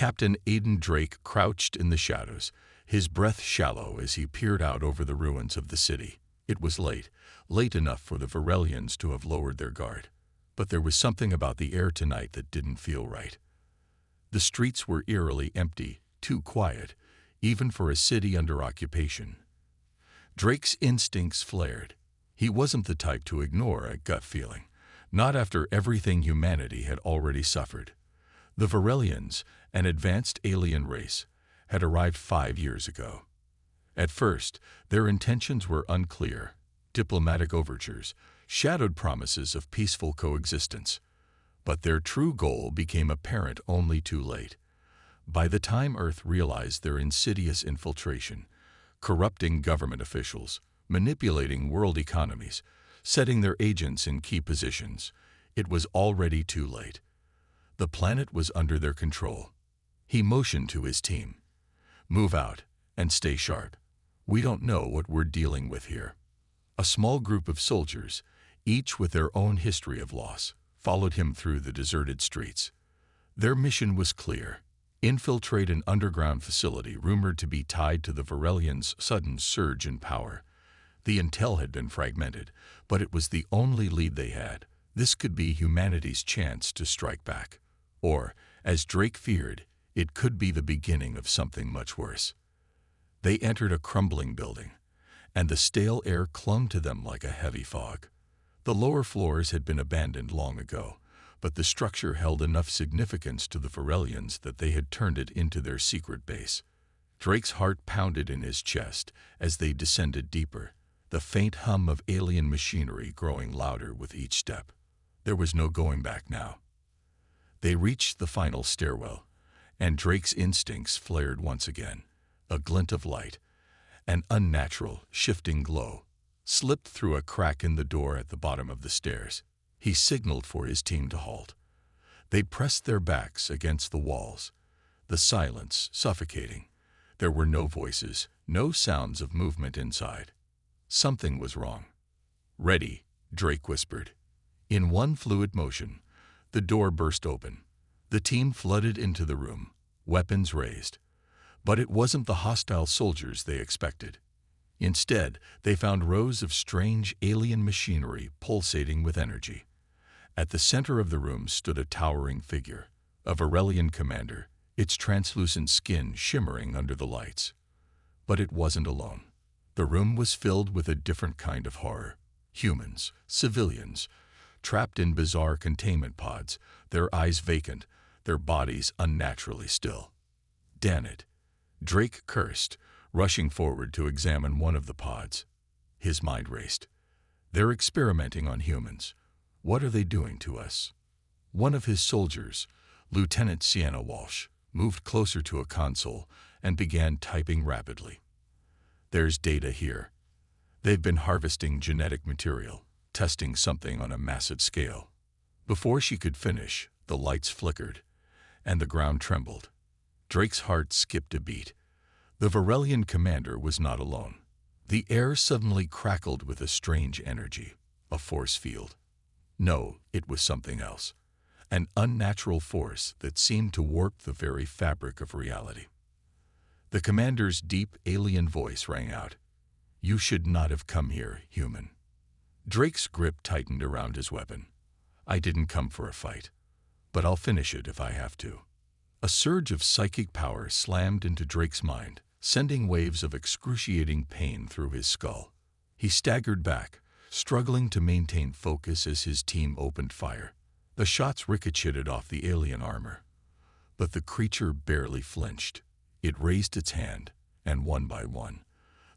Captain Aidan Drake crouched in the shadows, his breath shallow as he peered out over the ruins of the city. It was late enough for the Varelians to have lowered their guard. But there was something about the air tonight that didn't feel right. The streets were eerily empty, too quiet, even for a city under occupation. Drake's instincts flared. He wasn't the type to ignore a gut feeling, not after everything humanity had already suffered. The Varelians, an advanced alien race, had arrived 5 years ago. At first, their intentions were unclear. Diplomatic overtures, shadowed promises of peaceful coexistence. But their true goal became apparent only too late. By the time Earth realized their insidious infiltration, corrupting government officials, manipulating world economies, setting their agents in key positions, it was already too late. The planet was under their control. He motioned to his team. "Move out and stay sharp. We don't know what we're dealing with here." A small group of soldiers, each with their own history of loss, followed him through the deserted streets. Their mission was clear: infiltrate an underground facility rumored to be tied to the Varelians' sudden surge in power. The intel had been fragmented, but it was the only lead they had. This could be humanity's chance to strike back. Or, as Drake feared, it could be the beginning of something much worse. They entered a crumbling building, and the stale air clung to them like a heavy fog. The lower floors had been abandoned long ago, but the structure held enough significance to the Varelians that they had turned it into their secret base. Drake's heart pounded in his chest as they descended deeper, the faint hum of alien machinery growing louder with each step. There was no going back now. They reached the final stairwell, and Drake's instincts flared once again. A glint of light, an unnatural, shifting glow, slipped through a crack in the door at the bottom of the stairs. He signaled for his team to halt. They pressed their backs against the walls, the silence suffocating. There were no voices, no sounds of movement inside. Something was wrong. "Ready," Drake whispered. In one fluid motion, the door burst open. The team flooded into the room, weapons raised. But it wasn't the hostile soldiers they expected. Instead, they found rows of strange alien machinery pulsating with energy. At the center of the room stood a towering figure, a Varelian commander, its translucent skin shimmering under the lights. But it wasn't alone. The room was filled with a different kind of horror. Humans, civilians, trapped in bizarre containment pods, their eyes vacant, their bodies unnaturally still. "Damn it," Drake cursed, rushing forward to examine one of the pods. His mind raced. "They're experimenting on humans. What are they doing to us?" One of his soldiers, Lieutenant Sienna Walsh, moved closer to a console and began typing rapidly. "There's data here. They've been harvesting genetic material, testing something on a massive scale." Before she could finish, the lights flickered, and the ground trembled. Drake's heart skipped a beat. The Varelian commander was not alone. The air suddenly crackled with a strange energy, a force field. No, it was something else. An unnatural force that seemed to warp the very fabric of reality. The commander's deep alien voice rang out. "You should not have come here, human." Drake's grip tightened around his weapon. "I didn't come for a fight, but I'll finish it if I have to." A surge of psychic power slammed into Drake's mind, sending waves of excruciating pain through his skull. He staggered back, struggling to maintain focus as his team opened fire. The shots ricocheted off the alien armor, but the creature barely flinched. It raised its hand, and one by one,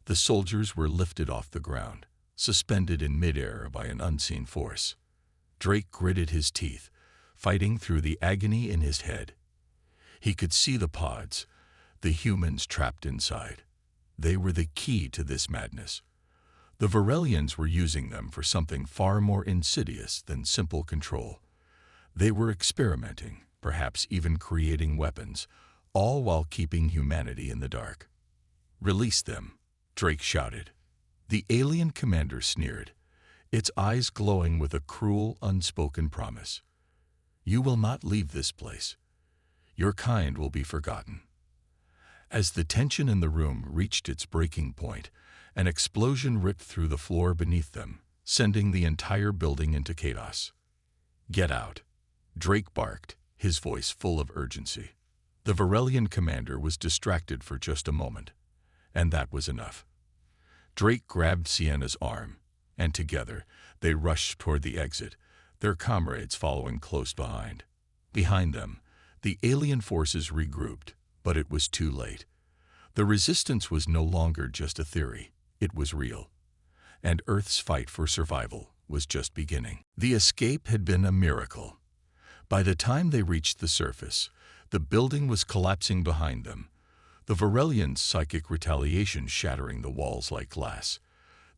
the soldiers were lifted off the ground, suspended in midair by an unseen force. Drake gritted his teeth, fighting through the agony in his head. He could see the pods, the humans trapped inside. They were the key to this madness. The Varelians were using them for something far more insidious than simple control. They were experimenting, perhaps even creating weapons, all while keeping humanity in the dark. "Release them," Drake shouted. The alien commander sneered, its eyes glowing with a cruel, unspoken promise. "You will not leave this place. Your kind will be forgotten." As the tension in the room reached its breaking point, an explosion ripped through the floor beneath them, sending the entire building into chaos. "Get out," Drake barked, his voice full of urgency. The Varelian commander was distracted for just a moment, and that was enough. Drake grabbed Sienna's arm, and together they rushed toward the exit, their comrades following close behind. Behind them, the alien forces regrouped, but it was too late. The resistance was no longer just a theory, it was real. And Earth's fight for survival was just beginning. The escape had been a miracle. By the time they reached the surface, the building was collapsing behind them, the Varelians' psychic retaliation shattering the walls like glass.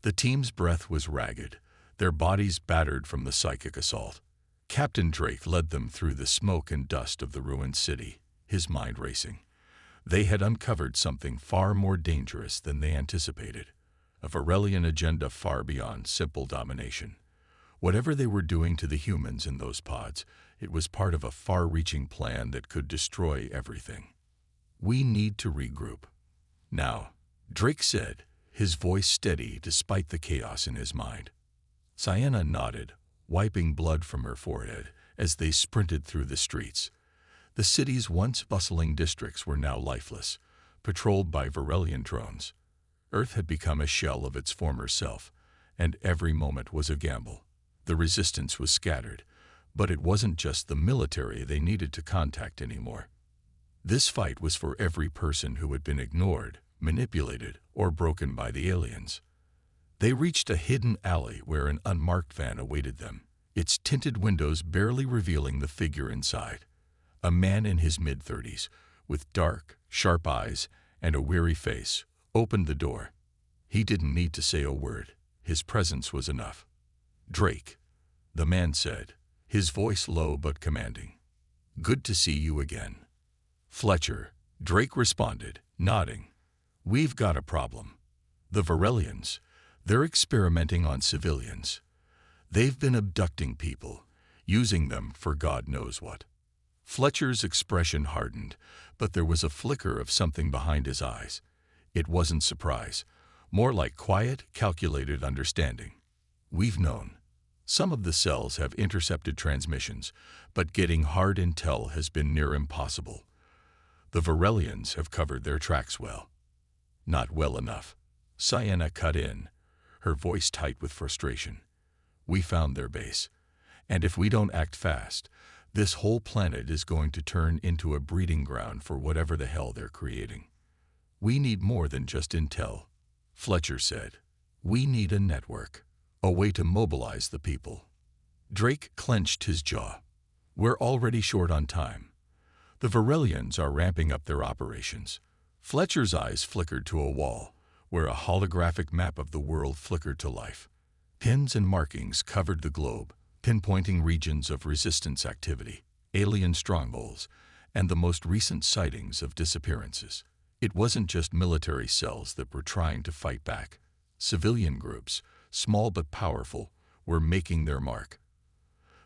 The team's breath was ragged, their bodies battered from the psychic assault. Captain Drake led them through the smoke and dust of the ruined city, his mind racing. They had uncovered something far more dangerous than they anticipated, a Varelian agenda far beyond simple domination. Whatever they were doing to the humans in those pods, it was part of a far-reaching plan that could destroy everything. "We need to regroup now," Drake said, his voice steady despite the chaos in his mind. Sienna nodded, wiping blood from her forehead as they sprinted through the streets. The city's once bustling districts were now lifeless, patrolled by Varelian drones. Earth had become a shell of its former self, and every moment was a gamble. The resistance was scattered, but it wasn't just the military they needed to contact anymore. This fight was for every person who had been ignored, manipulated, or broken by the aliens. They reached a hidden alley where an unmarked van awaited them, its tinted windows barely revealing the figure inside. A man in his mid-30s, with dark, sharp eyes and a weary face, opened the door. He didn't need to say a word. His presence was enough. "Drake," the man said, his voice low but commanding. "Good to see you again." "Fletcher," Drake responded, nodding. "We've got a problem. The Varelians, they're experimenting on civilians. They've been abducting people, using them for God knows what." Fletcher's expression hardened, but there was a flicker of something behind his eyes. It wasn't surprise, more like quiet, calculated understanding. "We've known. Some of the cells have intercepted transmissions, but getting hard intel has been near impossible. The Varelians have covered their tracks well." "Not well enough," Sienna cut in, her voice tight with frustration. "We found their base, and if we don't act fast, this whole planet is going to turn into a breeding ground for whatever the hell they're creating. We need more than just intel," Fletcher said. "We need a network, a way to mobilize the people." Drake clenched his jaw. "We're already short on time. The Varelians are ramping up their operations." Fletcher's eyes flickered to a wall, where a holographic map of the world flickered to life. Pins and markings covered the globe, pinpointing regions of resistance activity, alien strongholds, and the most recent sightings of disappearances. It wasn't just military cells that were trying to fight back. Civilian groups, small but powerful, were making their mark.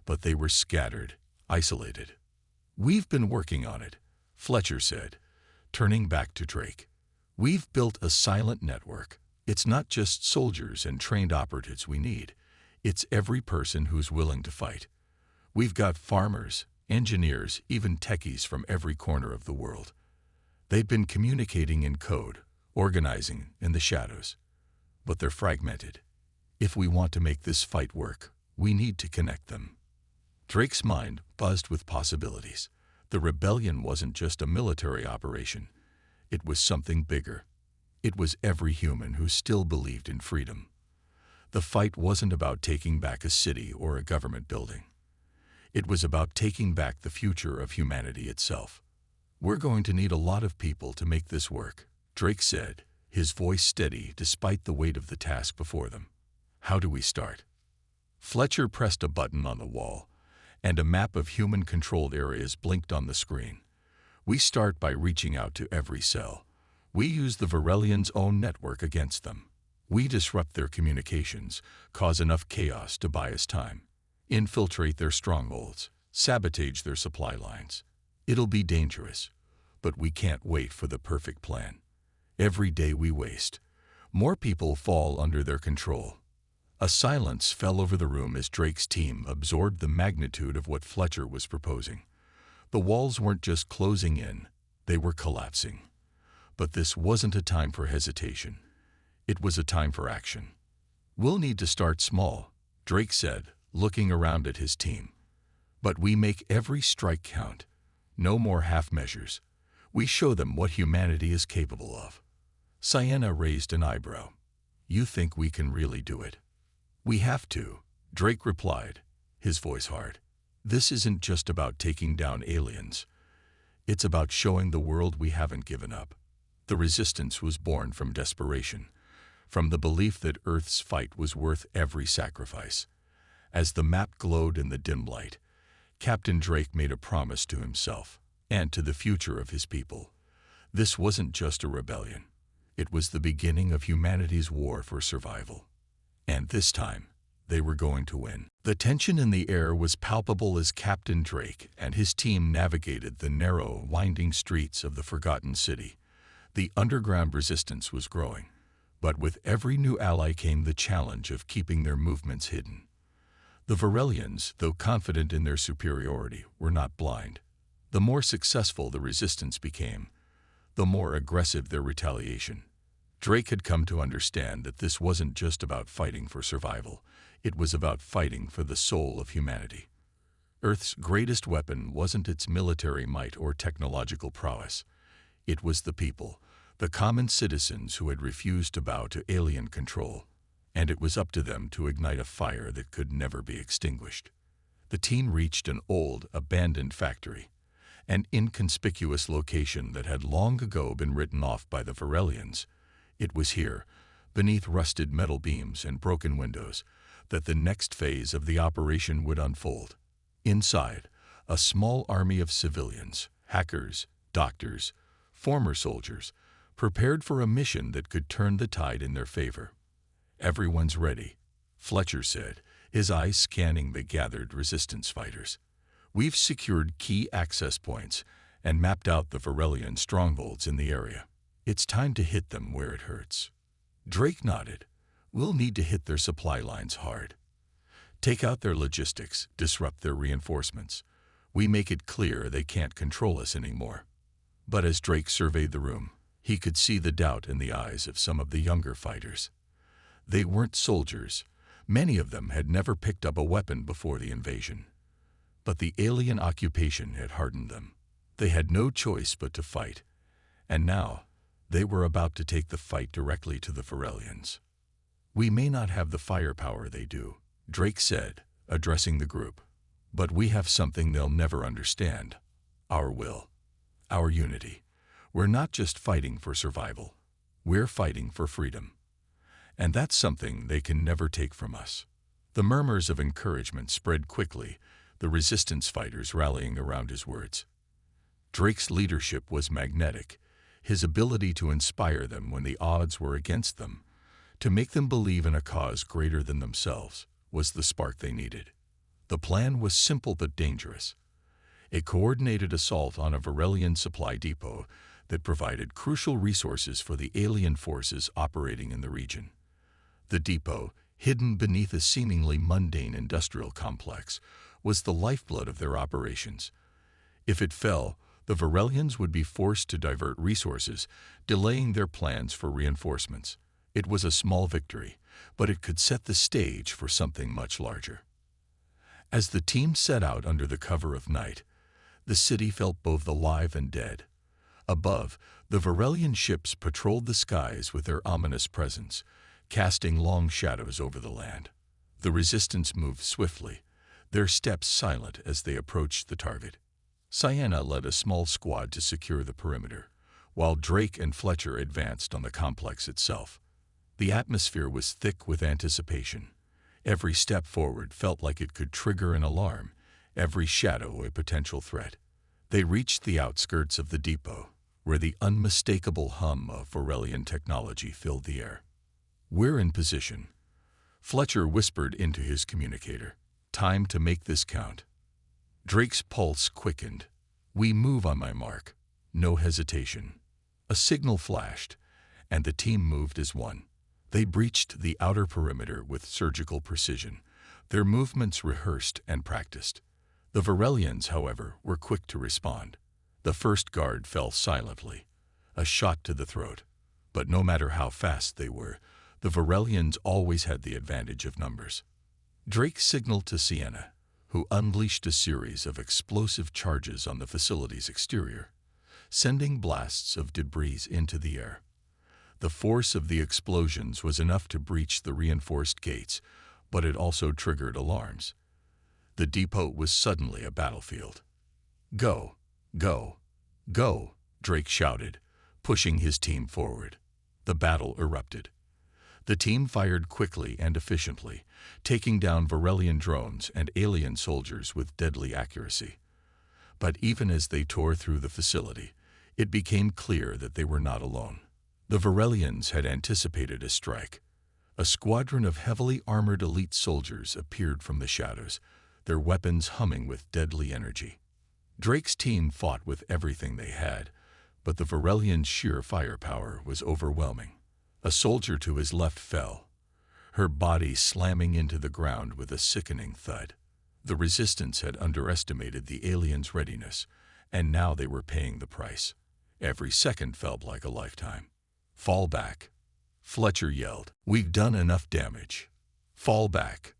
But they were scattered, isolated. "We've been working on it," Fletcher said, turning back to Drake. "We've built a silent network. It's not just soldiers and trained operatives we need. It's every person who's willing to fight. We've got farmers, engineers, even techies from every corner of the world. They've been communicating in code, organizing in the shadows. But they're fragmented. If we want to make this fight work, we need to connect them." Drake's mind buzzed with possibilities. The rebellion wasn't just a military operation. It was something bigger. It was every human who still believed in freedom. The fight wasn't about taking back a city or a government building. It was about taking back the future of humanity itself. "We're going to need a lot of people to make this work," Drake said, his voice steady despite the weight of the task before them. "How do we start?" Fletcher pressed a button on the wall, and a map of human-controlled areas blinked on the screen. "We start by reaching out to every cell. We use the Varelians' own network against them. We disrupt their communications, cause enough chaos to buy us time, infiltrate their strongholds, sabotage their supply lines. It'll be dangerous, but we can't wait for the perfect plan. Every day we waste, more people fall under their control. A silence fell over the room as Drake's team absorbed the magnitude of what Fletcher was proposing. The walls weren't just closing in, they were collapsing. But this wasn't a time for hesitation. It was a time for action. "We'll need to start small," Drake said, looking around at his team. "But we make every strike count. No more half measures. We show them what humanity is capable of." Sienna raised an eyebrow. "You think we can really do it?" "We have to," Drake replied, his voice hard. "This isn't just about taking down aliens. It's about showing the world we haven't given up." The resistance was born from desperation, from the belief that Earth's fight was worth every sacrifice. As the map glowed in the dim light, Captain Drake made a promise to himself and to the future of his people. This wasn't just a rebellion. It was the beginning of humanity's war for survival. And this time, they were going to win. The tension in the air was palpable as Captain Drake and his team navigated the narrow, winding streets of the forgotten city. The underground resistance was growing, but with every new ally came the challenge of keeping their movements hidden. The Varelians, though confident in their superiority, were not blind. The more successful the resistance became, the more aggressive their retaliation. Drake had come to understand that this wasn't just about fighting for survival. It was about fighting for the soul of humanity. Earth's greatest weapon wasn't its military might or technological prowess. It was the people, the common citizens who had refused to bow to alien control, and it was up to them to ignite a fire that could never be extinguished. The team reached an old, abandoned factory, an inconspicuous location that had long ago been written off by the Varelians. It was here, beneath rusted metal beams and broken windows, that the next phase of the operation would unfold. Inside, a small army of civilians, hackers, doctors, former soldiers, prepared for a mission that could turn the tide in their favor. "Everyone's ready," Fletcher said, his eyes scanning the gathered resistance fighters. "We've secured key access points and mapped out the Varelian strongholds in the area. It's time to hit them where it hurts." Drake nodded. "We'll need to hit their supply lines hard. Take out their logistics, disrupt their reinforcements. We make it clear they can't control us anymore." But as Drake surveyed the room, he could see the doubt in the eyes of some of the younger fighters. They weren't soldiers. Many of them had never picked up a weapon before the invasion. But the alien occupation had hardened them. They had no choice but to fight. And now, they were about to take the fight directly to the Varelians. "We may not have the firepower they do," Drake said, addressing the group. "But we have something they'll never understand. Our will. Our unity. We're not just fighting for survival. We're fighting for freedom. And that's something they can never take from us." The murmurs of encouragement spread quickly, the resistance fighters rallying around his words. Drake's leadership was magnetic, his ability to inspire them when the odds were against them, to make them believe in a cause greater than themselves, was the spark they needed. The plan was simple but dangerous. A coordinated assault on a Varelian supply depot that provided crucial resources for the alien forces operating in the region. The depot, hidden beneath a seemingly mundane industrial complex, was the lifeblood of their operations. If it fell, the Varelians would be forced to divert resources, delaying their plans for reinforcements. It was a small victory, but it could set the stage for something much larger. As the team set out under the cover of night, the city felt both alive and dead. Above, the Varelian ships patrolled the skies with their ominous presence, casting long shadows over the land. The resistance moved swiftly, their steps silent as they approached the target. Sienna led a small squad to secure the perimeter, while Drake and Fletcher advanced on the complex itself. The atmosphere was thick with anticipation. Every step forward felt like it could trigger an alarm, every shadow a potential threat. They reached the outskirts of the depot, where the unmistakable hum of Varelian technology filled the air. "We're in position," Fletcher whispered into his communicator. "Time to make this count." Drake's pulse quickened. We move on my mark. No hesitation. A signal flashed, and the team moved as one. They breached the outer perimeter with surgical precision, their movements rehearsed and practiced. The Varelians, however, were quick to respond. The first guard fell silently, a shot to the throat. But no matter how fast they were, the Varelians always had the advantage of numbers. Drake signaled to Sienna, who unleashed a series of explosive charges on the facility's exterior, sending blasts of debris into the air. The force of the explosions was enough to breach the reinforced gates, but it also triggered alarms. The depot was suddenly a battlefield. "Go, go, go," Drake shouted, pushing his team forward. The battle erupted. The team fired quickly and efficiently, taking down Varelian drones and alien soldiers with deadly accuracy. But even as they tore through the facility, it became clear that they were not alone. The Varelians had anticipated a strike. A squadron of heavily armored elite soldiers appeared from the shadows, their weapons humming with deadly energy. Drake's team fought with everything they had, but the Varelians' sheer firepower was overwhelming. A soldier to his left fell, her body slamming into the ground with a sickening thud. The resistance had underestimated the aliens' readiness, and now they were paying the price. Every second felt like a lifetime. "Fall back," Fletcher yelled. "We've done enough damage. Fall back."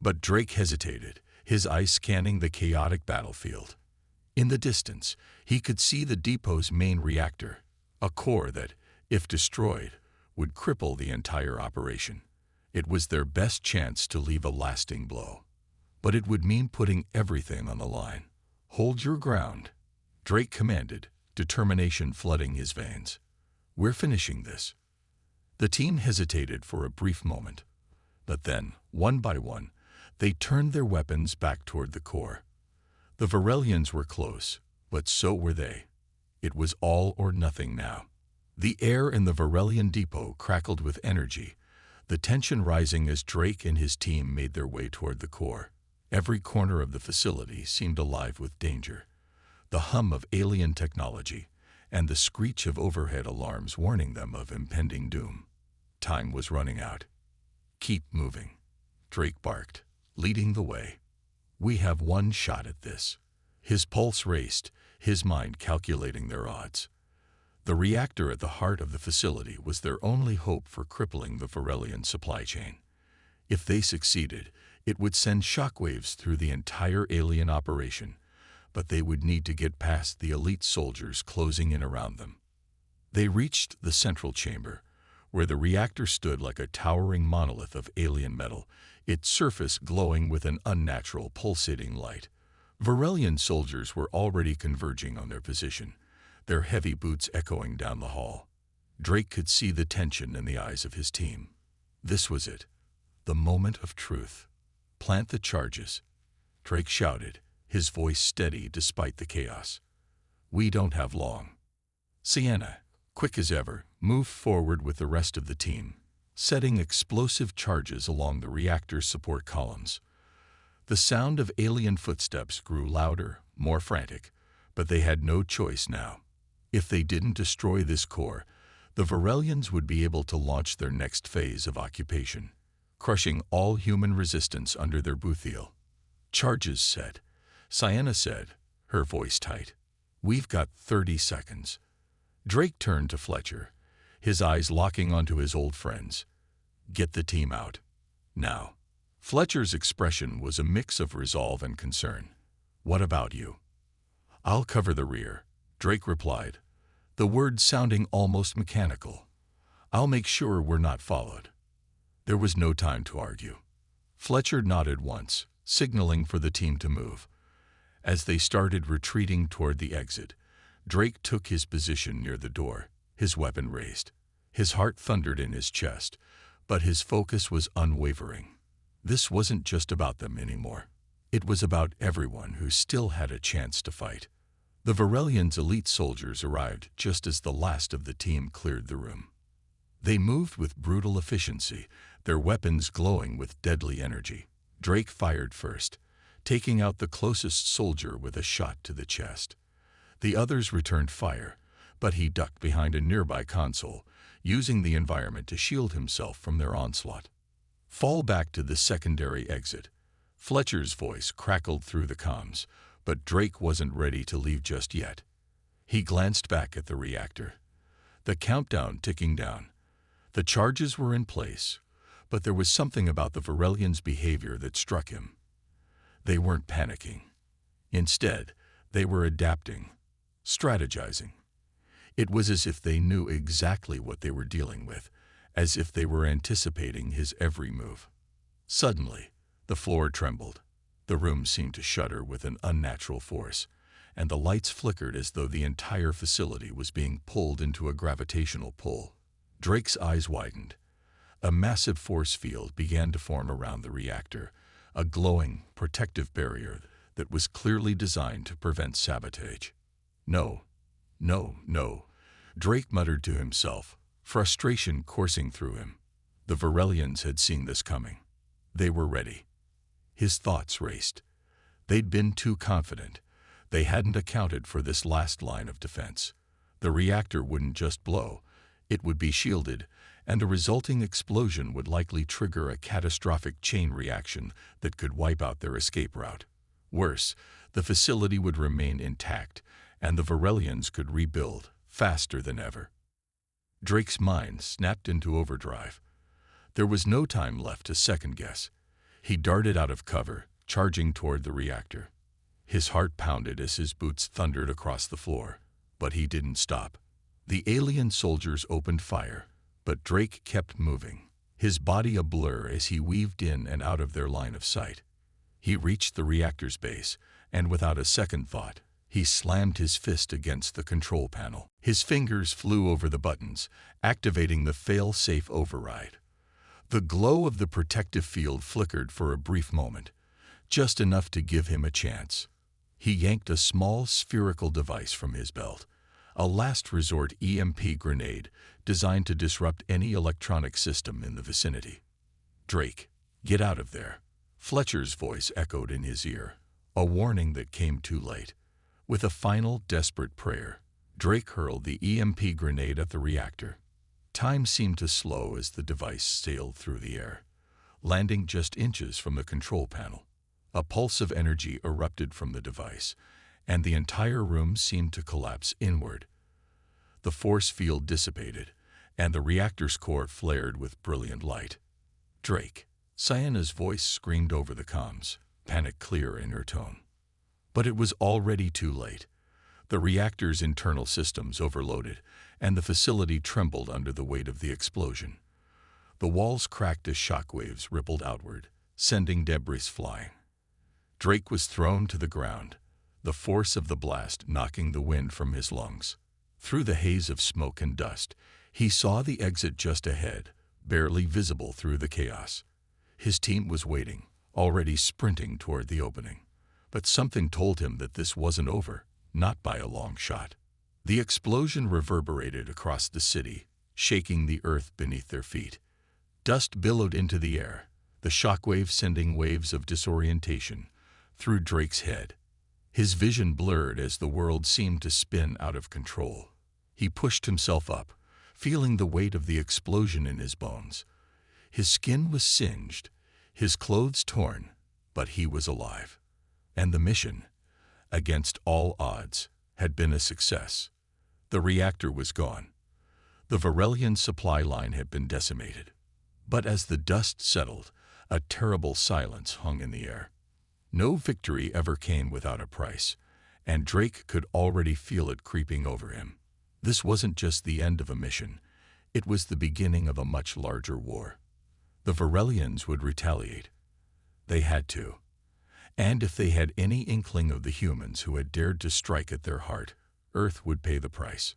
But Drake hesitated, his eyes scanning the chaotic battlefield. In the distance, he could see the depot's main reactor, a core that, if destroyed, would cripple the entire operation. It was their best chance to leave a lasting blow. But it would mean putting everything on the line. "Hold your ground," Drake commanded, determination flooding his veins. "We're finishing this." The team hesitated for a brief moment, but then, one by one, they turned their weapons back toward the core. The Varelians were close, but so were they. It was all or nothing now. The air in the Varelian depot crackled with energy, the tension rising as Drake and his team made their way toward the core. Every corner of the facility seemed alive with danger. The hum of alien technology and the screech of overhead alarms warning them of impending doom. Time was running out. "Keep moving," Drake barked, leading the way. "We have one shot at this." His pulse raced, his mind calculating their odds. The reactor at the heart of the facility was their only hope for crippling the Varelian supply chain. If they succeeded, it would send shockwaves through the entire alien operation, but they would need to get past the elite soldiers closing in around them. They reached the central chamber, where the reactor stood like a towering monolith of alien metal, its surface glowing with an unnatural pulsating light. Varelian soldiers were already converging on their position, their heavy boots echoing down the hall. Drake could see the tension in the eyes of his team. This was it, the moment of truth. "Plant the charges," Drake shouted, his voice steady despite the chaos. "We don't have long." Sienna, quick as ever, moved forward with the rest of the team, setting explosive charges along the reactor's support columns. The sound of alien footsteps grew louder, more frantic, but they had no choice now. If they didn't destroy this core, the Varelians would be able to launch their next phase of occupation, crushing all human resistance under their boot heel. "Charges set," Sienna said, her voice tight. "We've got 30 seconds. Drake turned to Fletcher, his eyes locking onto his old friends. "Get the team out. Now." Fletcher's expression was a mix of resolve and concern. "What about you?" "I'll cover the rear," Drake replied, the words sounding almost mechanical. "I'll make sure we're not followed." There was no time to argue. Fletcher nodded once, signaling for the team to move. As they started retreating toward the exit, Drake took his position near the door, his weapon raised. His heart thundered in his chest, but his focus was unwavering. This wasn't just about them anymore. It was about everyone who still had a chance to fight. The Varelians' elite soldiers arrived just as the last of the team cleared the room. They moved with brutal efficiency, their weapons glowing with deadly energy. Drake fired first, taking out the closest soldier with a shot to the chest. The others returned fire, but he ducked behind a nearby console, using the environment to shield himself from their onslaught. Fall back to the secondary exit. Fletcher's voice crackled through the comms, but Drake wasn't ready to leave just yet. He glanced back at the reactor. The countdown ticking down. The charges were in place, but there was something about the Varelians' behavior that struck him. They weren't panicking. Instead, they were adapting, strategizing. It was as if they knew exactly what they were dealing with, as if they were anticipating his every move. Suddenly, the floor trembled. The room seemed to shudder with an unnatural force, and the lights flickered as though the entire facility was being pulled into a gravitational pull. Drake's eyes widened. A massive force field began to form around the reactor, a glowing, protective barrier that was clearly designed to prevent sabotage. No, no, no, Drake muttered to himself, frustration coursing through him. The Varelians had seen this coming. They were ready. His thoughts raced. They'd been too confident. They hadn't accounted for this last line of defense. The reactor wouldn't just blow. It would be shielded, and a resulting explosion would likely trigger a catastrophic chain reaction that could wipe out their escape route. Worse, the facility would remain intact, and the Varelians could rebuild faster than ever. Drake's mind snapped into overdrive. There was no time left to second-guess. He darted out of cover, charging toward the reactor. His heart pounded as his boots thundered across the floor, but he didn't stop. The alien soldiers opened fire, but Drake kept moving, his body a blur as he weaved in and out of their line of sight. He reached the reactor's base, and without a second thought, he slammed his fist against the control panel. His fingers flew over the buttons, activating the fail-safe override. The glow of the protective field flickered for a brief moment, just enough to give him a chance. He yanked a small spherical device from his belt, a last-resort EMP grenade designed to disrupt any electronic system in the vicinity. "Drake, get out of there." Fletcher's voice echoed in his ear, a warning that came too late. With a final, desperate prayer, Drake hurled the EMP grenade at the reactor. Time seemed to slow as the device sailed through the air, landing just inches from the control panel. A pulse of energy erupted from the device, and the entire room seemed to collapse inward. The force field dissipated, and the reactor's core flared with brilliant light. "Drake," Cyana's voice screamed over the comms, panic clear in her tone. But it was already too late. The reactor's internal systems overloaded, and the facility trembled under the weight of the explosion. The walls cracked as shockwaves rippled outward, sending debris flying. Drake was thrown to the ground, the force of the blast knocking the wind from his lungs. Through the haze of smoke and dust, he saw the exit just ahead, barely visible through the chaos. His team was waiting, already sprinting toward the opening. But something told him that this wasn't over, not by a long shot. The explosion reverberated across the city, shaking the earth beneath their feet. Dust billowed into the air, the shockwave sending waves of disorientation through Drake's head. His vision blurred as the world seemed to spin out of control. He pushed himself up, feeling the weight of the explosion in his bones. His skin was singed, his clothes torn, but he was alive. And the mission, against all odds, had been a success. The reactor was gone. The Varelian supply line had been decimated. But as the dust settled, a terrible silence hung in the air. No victory ever came without a price, and Drake could already feel it creeping over him. This wasn't just the end of a mission. It was the beginning of a much larger war. The Varelians would retaliate. They had to. And if they had any inkling of the humans who had dared to strike at their heart, Earth would pay the price.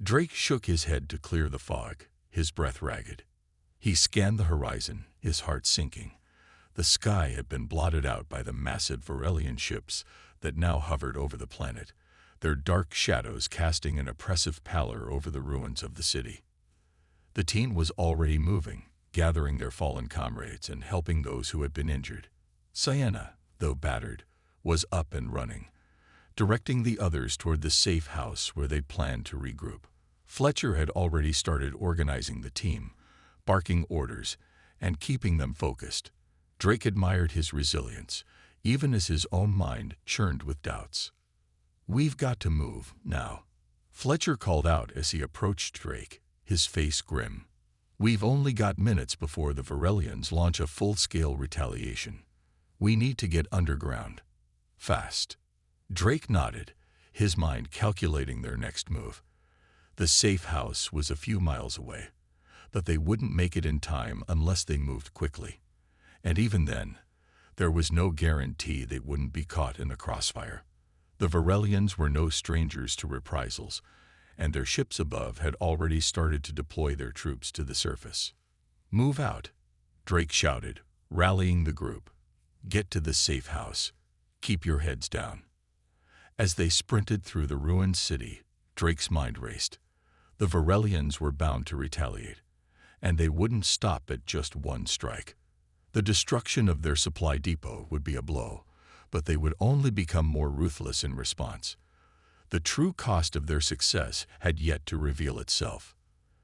Drake shook his head to clear the fog, his breath ragged. He scanned the horizon, his heart sinking. The sky had been blotted out by the massive Varelian ships that now hovered over the planet, their dark shadows casting an oppressive pallor over the ruins of the city. The team was already moving, gathering their fallen comrades and helping those who had been injured. Cyana, though battered, was up and running. directing the others toward the safe house where they planned to regroup. Fletcher had already started organizing the team, barking orders, and keeping them focused. Drake admired his resilience, even as his own mind churned with doubts. "We've got to move, now," Fletcher called out as he approached Drake, his face grim. "We've only got minutes before the Varelians launch a full-scale retaliation. We need to get underground. Fast." Drake nodded, his mind calculating their next move. The safe house was a few miles away, but they wouldn't make it in time unless they moved quickly. And even then, there was no guarantee they wouldn't be caught in the crossfire. The Varelians were no strangers to reprisals, and their ships above had already started to deploy their troops to the surface. "Move out," Drake shouted, rallying the group. "Get to the safe house. Keep your heads down." As they sprinted through the ruined city, Drake's mind raced. The Varelians were bound to retaliate, and they wouldn't stop at just one strike. The destruction of their supply depot would be a blow, but they would only become more ruthless in response. The true cost of their success had yet to reveal itself.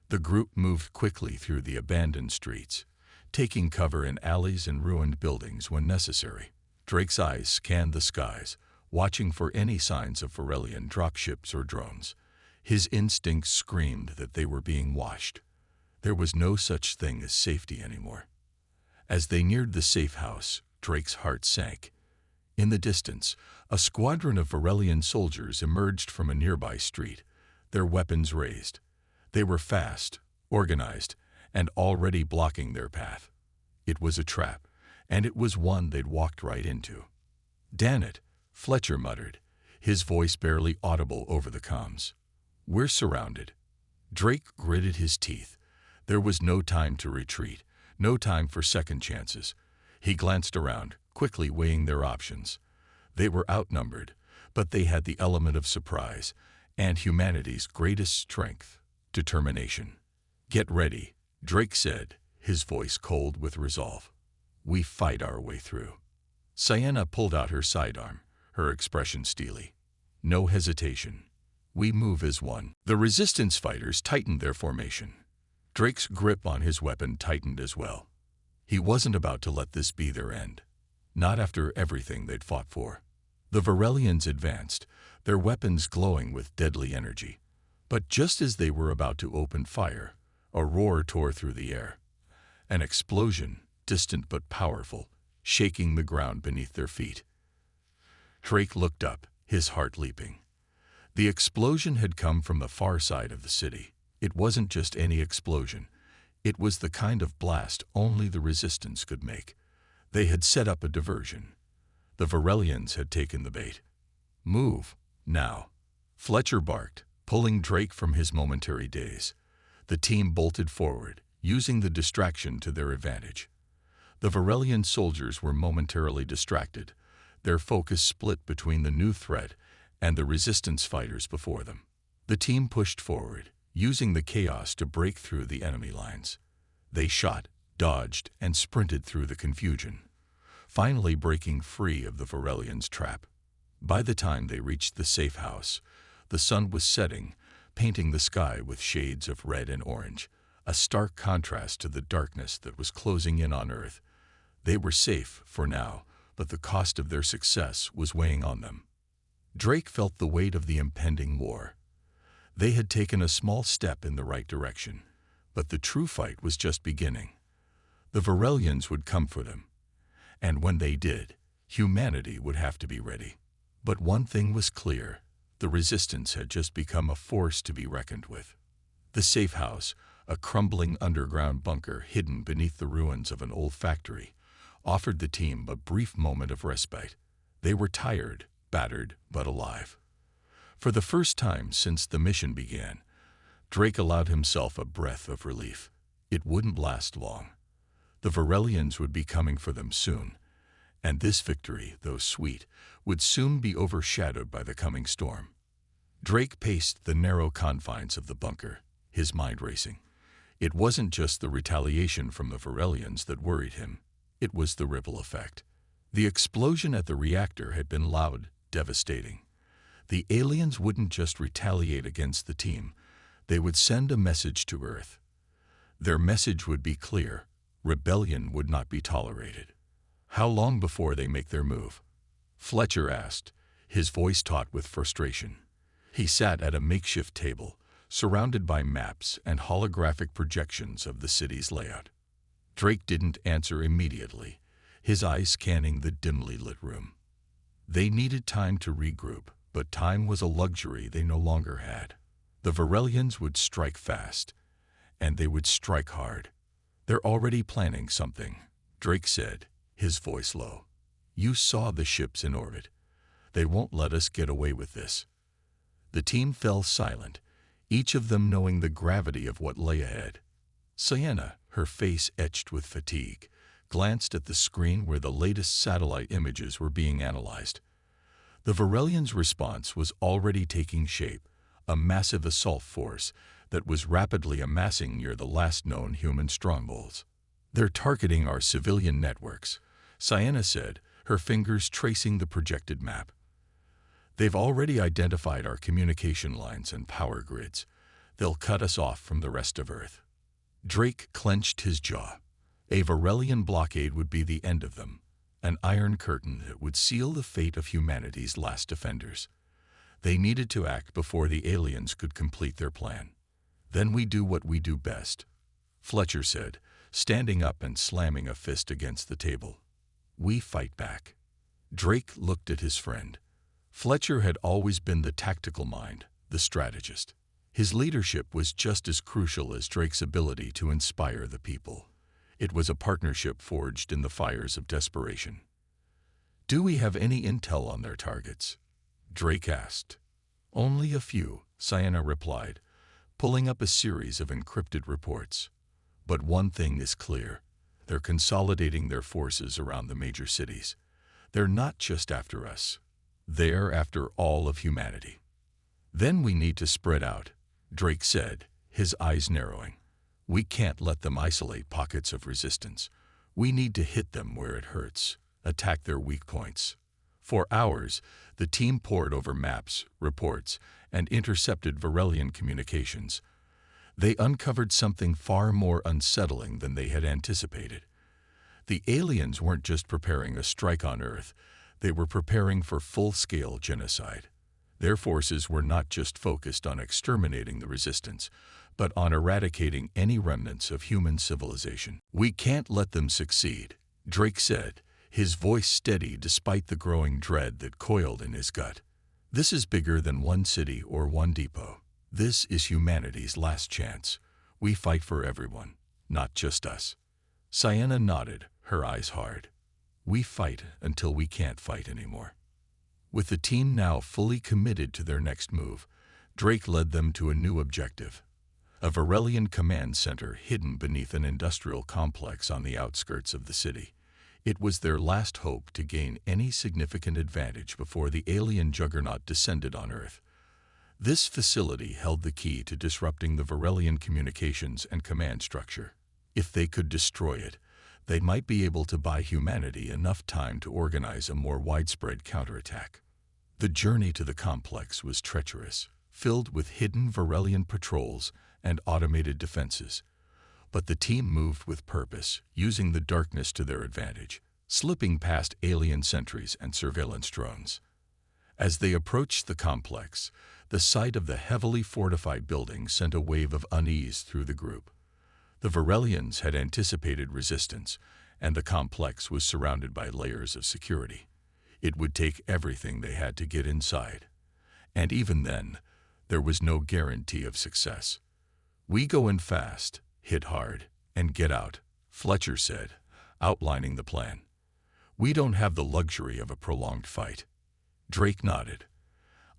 The group moved quickly through the abandoned streets, taking cover in alleys and ruined buildings when necessary. Drake's eyes scanned the skies, watching for any signs of Varelian dropships or drones. His instincts screamed that they were being watched. There was no such thing as safety anymore. As they neared the safe house, Drake's heart sank. In the distance, a squadron of Varelian soldiers emerged from a nearby street, their weapons raised. They were fast, organized, and already blocking their path. It was a trap, and it was one they'd walked right into. "Damn it," Fletcher muttered, his voice barely audible over the comms. "We're surrounded." Drake gritted his teeth. There was no time to retreat, no time for second chances. He glanced around, quickly weighing their options. They were outnumbered, but they had the element of surprise and humanity's greatest strength, determination. "Get ready," Drake said, his voice cold with resolve. "We fight our way through." Sienna pulled out her sidearm, her expression steely. "No hesitation. We move as one." The resistance fighters tightened their formation. Drake's grip on his weapon tightened as well. He wasn't about to let this be their end. Not after everything they'd fought for. The Varelians advanced, their weapons glowing with deadly energy. But just as they were about to open fire, a roar tore through the air. An explosion, distant but powerful, shaking the ground beneath their feet. Drake looked up, his heart leaping. The explosion had come from the far side of the city. It wasn't just any explosion. It was the kind of blast only the resistance could make. They had set up a diversion. The Varelians had taken the bait. "Move, now," Fletcher barked, pulling Drake from his momentary daze. The team bolted forward, using the distraction to their advantage. The Varelian soldiers were momentarily distracted, their focus split between the new threat and the resistance fighters before them. The team pushed forward, using the chaos to break through the enemy lines. They shot, dodged, and sprinted through the confusion, finally breaking free of the Varelians' trap. By the time they reached the safe house, the sun was setting, painting the sky with shades of red and orange, a stark contrast to the darkness that was closing in on Earth. They were safe for now, but the cost of their success was weighing on them. Drake felt the weight of the impending war. They had taken a small step in the right direction, but the true fight was just beginning. The Varelians would come for them, and when they did, humanity would have to be ready. But one thing was clear: the resistance had just become a force to be reckoned with. The safe house, a crumbling underground bunker hidden beneath the ruins of an old factory, offered the team a brief moment of respite. They were tired, battered, but alive. For the first time since the mission began, Drake allowed himself a breath of relief. It wouldn't last long. The Varelians would be coming for them soon, and this victory, though sweet, would soon be overshadowed by the coming storm. Drake paced the narrow confines of the bunker, his mind racing. It wasn't just the retaliation from the Varelians that worried him. It was the ripple effect. The explosion at the reactor had been loud, devastating. The aliens wouldn't just retaliate against the team. They would send a message to Earth. Their message would be clear. Rebellion would not be tolerated. How long before they make their move? Fletcher asked, his voice taut with frustration. He sat at a makeshift table, surrounded by maps and holographic projections of the city's layout. Drake didn't answer immediately, his eyes scanning the dimly lit room. They needed time to regroup, but time was a luxury they no longer had. The Varelians would strike fast, and they would strike hard. They're already planning something, Drake said, his voice low. You saw the ships in orbit. They won't let us get away with this. The team fell silent, each of them knowing the gravity of what lay ahead. Sienna, her face etched with fatigue, glanced at the screen where the latest satellite images were being analyzed. The Varelians' response was already taking shape, a massive assault force that was rapidly amassing near the last known human strongholds. They're targeting our civilian networks, Sienna said, her fingers tracing the projected map. They've already identified our communication lines and power grids. They'll cut us off from the rest of Earth. Drake clenched his jaw. A Varelian blockade would be the end of them, an iron curtain that would seal the fate of humanity's last defenders. They needed to act before the aliens could complete their plan. Then we do what we do best, Fletcher said, standing up and slamming a fist against the table. We fight back. Drake looked at his friend. Fletcher had always been the tactical mind, the strategist. His leadership was just as crucial as Drake's ability to inspire the people. It was a partnership forged in the fires of desperation. Do we have any intel on their targets? Drake asked. Only a few, Sienna replied, pulling up a series of encrypted reports. But one thing is clear. They're consolidating their forces around the major cities. They're not just after us. They're after all of humanity. Then we need to spread out, Drake said, his eyes narrowing. We can't let them isolate pockets of resistance. We need to hit them where it hurts, attack their weak points. For hours, the team pored over maps, reports, and intercepted Varelian communications. They uncovered something far more unsettling than they had anticipated. The aliens weren't just preparing a strike on Earth, they were preparing for full-scale genocide. Their forces were not just focused on exterminating the resistance, but on eradicating any remnants of human civilization. We can't let them succeed, Drake said, his voice steady despite the growing dread that coiled in his gut. This is bigger than one city or one depot. This is humanity's last chance. We fight for everyone, not just us. Sienna nodded, her eyes hard. We fight until we can't fight anymore. With the team now fully committed to their next move, Drake led them to a new objective. A Varelian command center hidden beneath an industrial complex on the outskirts of the city. It was their last hope to gain any significant advantage before the alien juggernaut descended on Earth. This facility held the key to disrupting the Varelian communications and command structure. If they could destroy it, they might be able to buy humanity enough time to organize a more widespread counterattack. The journey to the complex was treacherous, filled with hidden Varelian patrols and automated defenses. But the team moved with purpose, using the darkness to their advantage, slipping past alien sentries and surveillance drones. As they approached the complex, the sight of the heavily fortified building sent a wave of unease through the group. The Varelians had anticipated resistance, and the complex was surrounded by layers of security. It would take everything they had to get inside. And even then, there was no guarantee of success. We go in fast, hit hard, and get out, Fletcher said, outlining the plan. We don't have the luxury of a prolonged fight. Drake nodded.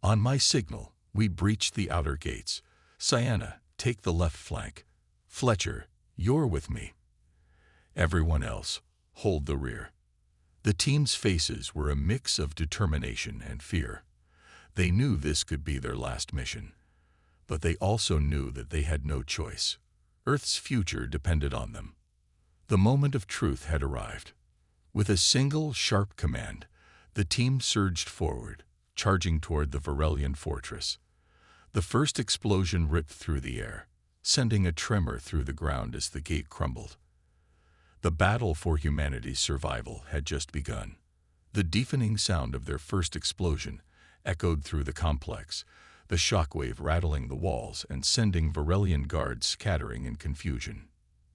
On my signal, we breach the outer gates. Sienna, take the left flank. Fletcher, you're with me. Everyone else, hold the rear. The team's faces were a mix of determination and fear. They knew this could be their last mission. But they also knew that they had no choice. Earth's future depended on them. The moment of truth had arrived. With a single, sharp command, the team surged forward, charging toward the Varelian fortress. The first explosion ripped through the air, sending a tremor through the ground as the gate crumbled. The battle for humanity's survival had just begun. The deafening sound of their first explosion echoed through the complex, the shockwave rattling the walls and sending Varelian guards scattering in confusion.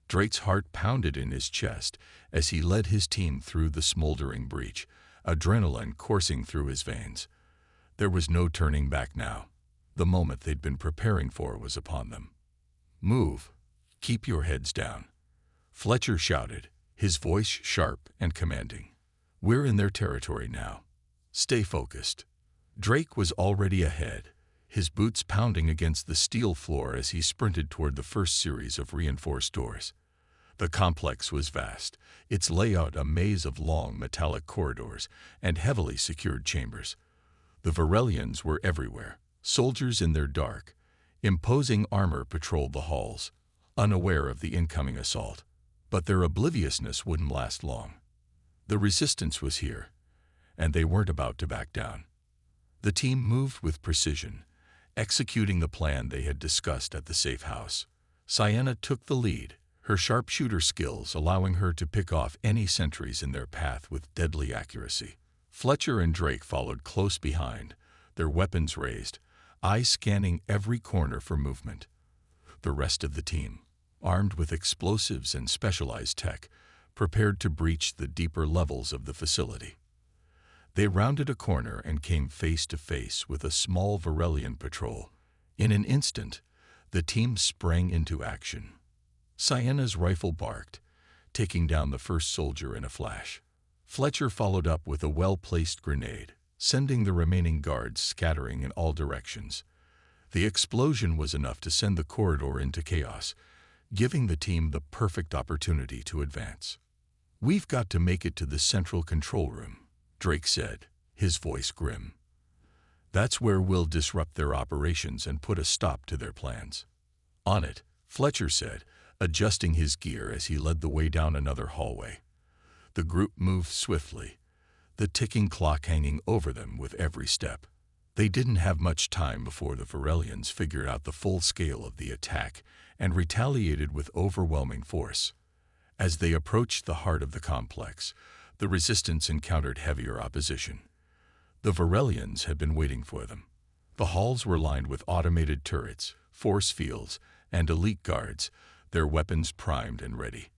Drake's heart pounded in his chest as he led his team through the smoldering breach, adrenaline coursing through his veins. There was no turning back now. The moment they'd been preparing for was upon them. "Move. Keep your heads down," Fletcher shouted, his voice sharp and commanding. "We're in their territory now. Stay focused." Drake was already ahead, his boots pounding against the steel floor as he sprinted toward the first series of reinforced doors. The complex was vast, its layout a maze of long metallic corridors and heavily secured chambers. The Varelians were everywhere, soldiers in their dark, imposing armor patrolled the halls, unaware of the incoming assault. But their obliviousness wouldn't last long. The resistance was here, and they weren't about to back down. The team moved with precision, executing the plan they had discussed at the safe house. Sienna took the lead, her sharpshooter skills allowing her to pick off any sentries in their path with deadly accuracy. Fletcher and Drake followed close behind, their weapons raised, eyes scanning every corner for movement. The rest of the team, armed with explosives and specialized tech, prepared to breach the deeper levels of the facility. They rounded a corner and came face to face with a small Varelian patrol. In an instant, the team sprang into action. Sienna's rifle barked, taking down the first soldier in a flash. Fletcher followed up with a well-placed grenade, sending the remaining guards scattering in all directions. The explosion was enough to send the corridor into chaos, giving the team the perfect opportunity to advance. "We've got to make it to the central control room," Drake said, his voice grim. "That's where we'll disrupt their operations and put a stop to their plans." "On it," Fletcher said, adjusting his gear as he led the way down another hallway. The group moved swiftly, the ticking clock hanging over them with every step. They didn't have much time before the Varelians figured out the full scale of the attack and retaliated with overwhelming force. As they approached the heart of the complex, the resistance encountered heavier opposition. The Varelians had been waiting for them. The halls were lined with automated turrets, force fields, and elite guards, their weapons primed and ready.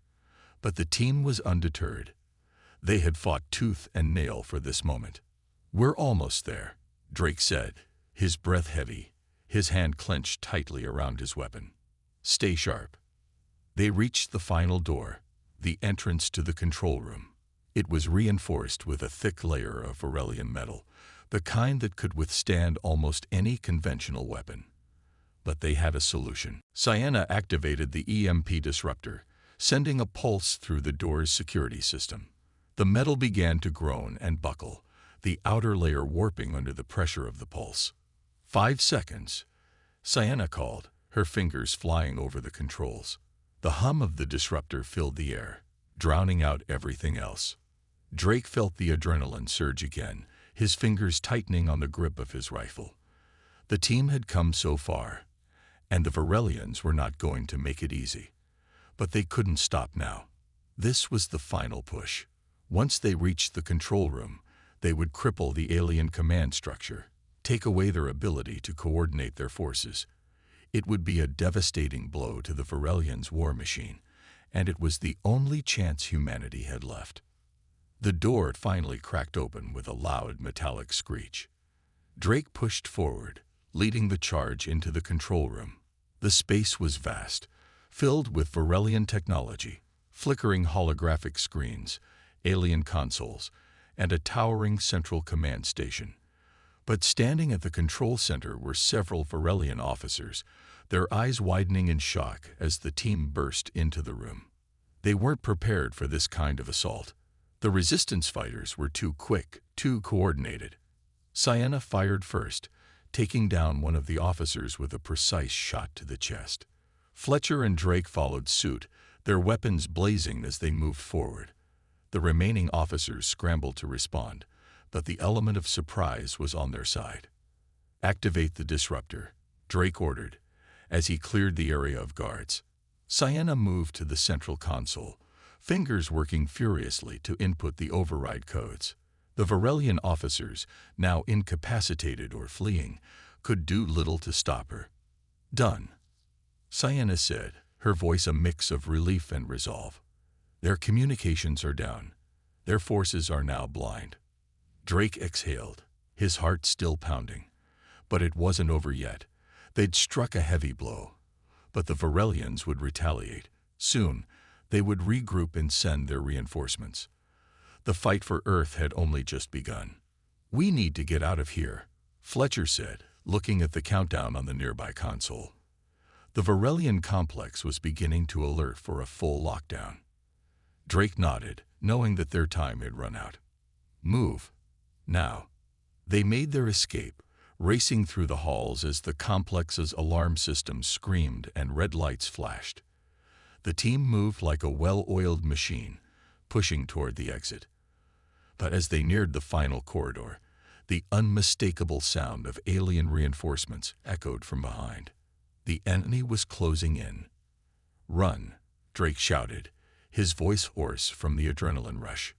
But the team was undeterred. They had fought tooth and nail for this moment. "We're almost there," Drake said, his breath heavy, his hand clenched tightly around his weapon. "Stay sharp." They reached the final door, the entrance to the control room. It was reinforced with a thick layer of Varelian metal, the kind that could withstand almost any conventional weapon. But they had a solution. Sienna activated the EMP disruptor, sending a pulse through the door's security system. The metal began to groan and buckle, the outer layer warping under the pressure of the pulse. 5 seconds, Sienna called, her fingers flying over the controls. The hum of the disruptor filled the air, drowning out everything else. Drake felt the adrenaline surge again, his fingers tightening on the grip of his rifle. The team had come so far, and the Varelians were not going to make it easy. But they couldn't stop now. This was the final push. Once they reached the control room, they would cripple the alien command structure, take away their ability to coordinate their forces. It would be a devastating blow to the Varelians' war machine, and it was the only chance humanity had left. The door finally cracked open with a loud metallic screech. Drake pushed forward, leading the charge into the control room. The space was vast, filled with Varelian technology, flickering holographic screens, alien consoles, and a towering central command station. But standing at the control center were several Varelian officers, their eyes widening in shock as the team burst into the room. They weren't prepared for this kind of assault. The resistance fighters were too quick, too coordinated. Sienna fired first, taking down one of the officers with a precise shot to the chest. Fletcher and Drake followed suit, their weapons blazing as they moved forward. The remaining officers scrambled to respond, but the element of surprise was on their side. "Activate the disruptor," Drake ordered, as he cleared the area of guards. Sienna moved to the central console, fingers working furiously to input the override codes. The Varelian officers, now incapacitated or fleeing, could do little to stop her. "Done," Sienna said, her voice a mix of relief and resolve. "Their communications are down. Their forces are now blind." Drake exhaled, his heart still pounding. But it wasn't over yet. They'd struck a heavy blow. But the Varelians would retaliate. Soon, they would regroup and send their reinforcements. The fight for Earth had only just begun. "We need to get out of here," Fletcher said, looking at the countdown on the nearby console. The Varelian complex was beginning to alert for a full lockdown. Drake nodded, knowing that their time had run out. "Move. Now." They made their escape, racing through the halls as the complex's alarm system screamed and red lights flashed. The team moved like a well-oiled machine, pushing toward the exit. But as they neared the final corridor, the unmistakable sound of alien reinforcements echoed from behind. The enemy was closing in. "Run," Drake shouted, his voice hoarse from the adrenaline rush.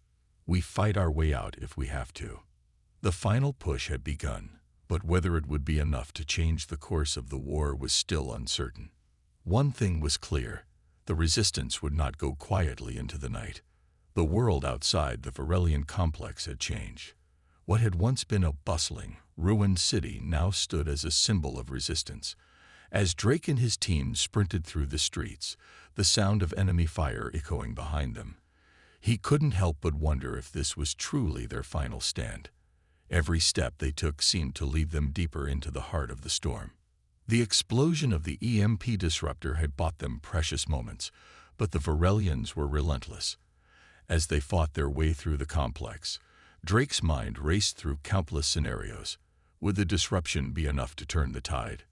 "We fight our way out if we have to." The final push had begun, but whether it would be enough to change the course of the war was still uncertain. One thing was clear: the resistance would not go quietly into the night. The world outside the Varelian complex had changed. What had once been a bustling, ruined city now stood as a symbol of resistance. As Drake and his team sprinted through the streets, the sound of enemy fire echoing behind them, he couldn't help but wonder if this was truly their final stand. Every step they took seemed to lead them deeper into the heart of the storm. The explosion of the EMP disruptor had bought them precious moments, but the Varelians were relentless. As they fought their way through the complex, Drake's mind raced through countless scenarios. Would the disruption be enough to turn the tide?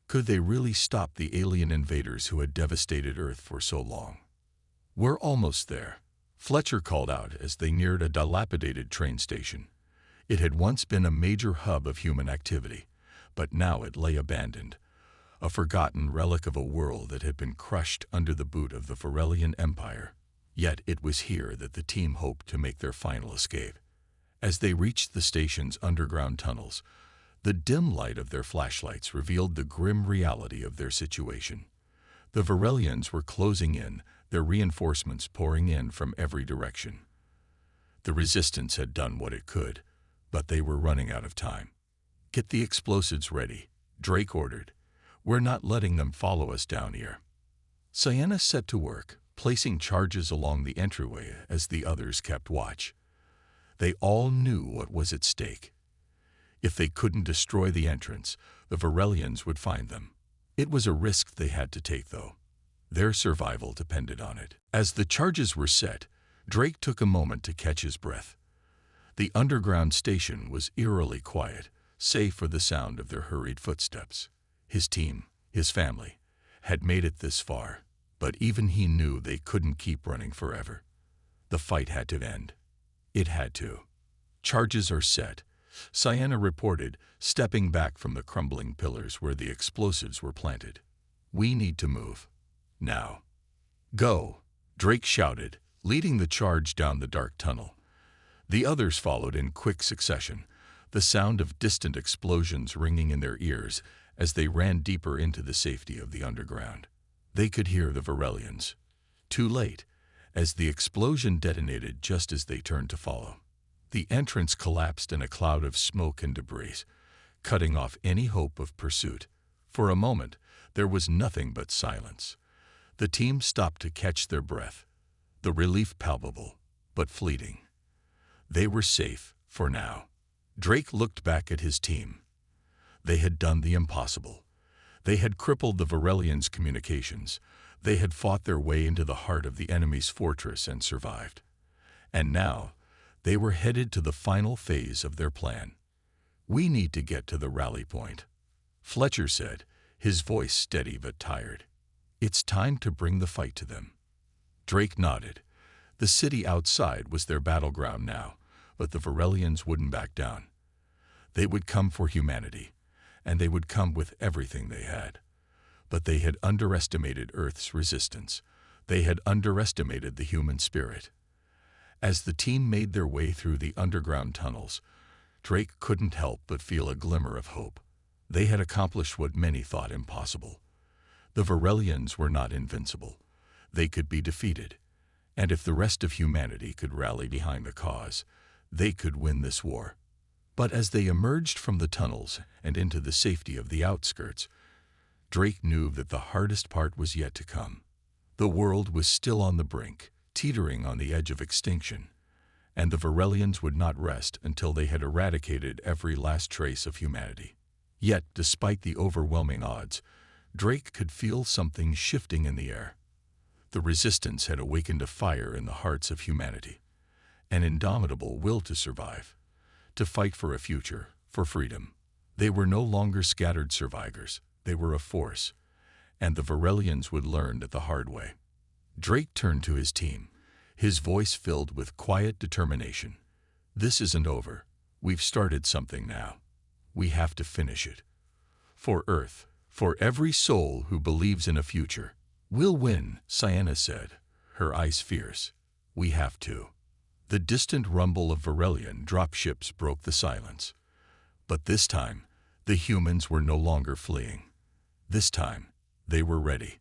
Could they really stop the alien invaders who had devastated Earth for so long? "We're almost there," Fletcher called out as they neared a dilapidated train station. It had once been a major hub of human activity, but now it lay abandoned, a forgotten relic of a world that had been crushed under the boot of the Varelian Empire. Yet it was here that the team hoped to make their final escape. As they reached the station's underground tunnels, the dim light of their flashlights revealed the grim reality of their situation. The Varelians were closing in, their reinforcements pouring in from every direction. The resistance had done what it could, but they were running out of time. "Get the explosives ready," Drake ordered. "We're not letting them follow us down here." Sienna set to work, placing charges along the entryway as the others kept watch. They all knew what was at stake. If they couldn't destroy the entrance, the Varelians would find them. It was a risk they had to take, though. Their survival depended on it. As the charges were set, Drake took a moment to catch his breath. The underground station was eerily quiet, save for the sound of their hurried footsteps. His team, his family, had made it this far, but even he knew they couldn't keep running forever. The fight had to end. It had to. "Charges are set," Sienna reported, stepping back from the crumbling pillars where the explosives were planted. "We need to move. Now." "Go," Drake shouted, leading the charge down the dark tunnel. The others followed in quick succession, the sound of distant explosions ringing in their ears as they ran deeper into the safety of the underground. They could hear the Varelians. Too late, as the explosion detonated just as they turned to follow. The entrance collapsed in a cloud of smoke and debris, cutting off any hope of pursuit. For a moment, there was nothing but silence. The team stopped to catch their breath, the relief palpable, but fleeting. They were safe, for now. Drake looked back at his team. They had done the impossible. They had crippled the Varelians' communications. They had fought their way into the heart of the enemy's fortress and survived. And now, they were headed to the final phase of their plan. "We need to get to the rally point," Fletcher said, his voice steady but tired. "It's time to bring the fight to them." Drake nodded. The city outside was their battleground now, But the Varelians wouldn't back down. They would come for humanity, and they would come with everything they had. But they had underestimated Earth's resistance. They had underestimated the human spirit. As the team made their way through the underground tunnels, Drake couldn't help but feel a glimmer of hope. They had accomplished what many thought impossible. The Varelians were not invincible. They could be defeated. And if the rest of humanity could rally behind the cause, they could win this war. But as they emerged from the tunnels and into the safety of the outskirts, Drake knew that the hardest part was yet to come. The world was still on the brink, teetering on the edge of extinction, and the Varelians would not rest until they had eradicated every last trace of humanity. Yet, despite the overwhelming odds, Drake could feel something shifting in the air. The resistance had awakened a fire in the hearts of humanity, an indomitable will to survive, to fight for a future, for freedom. They were no longer scattered survivors. They were a force, and the Varelians would learn it the hard way. Drake turned to his team, his voice filled with quiet determination. This isn't over. We've started something now. We have to finish it. For Earth, for every soul who believes in a future. We'll win, Sienna said, her eyes fierce. We have to. The distant rumble of Varelian dropships broke the silence. But this time, the humans were no longer fleeing. This time, they were ready.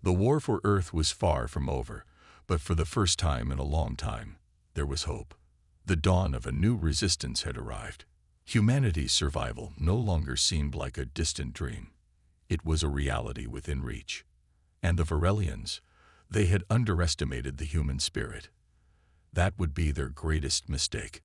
The war for Earth was far from over, but for the first time in a long time, there was hope. The dawn of a new resistance had arrived. Humanity's survival no longer seemed like a distant dream. It was a reality within reach. And the Varelians, they had underestimated the human spirit. That would be their greatest mistake.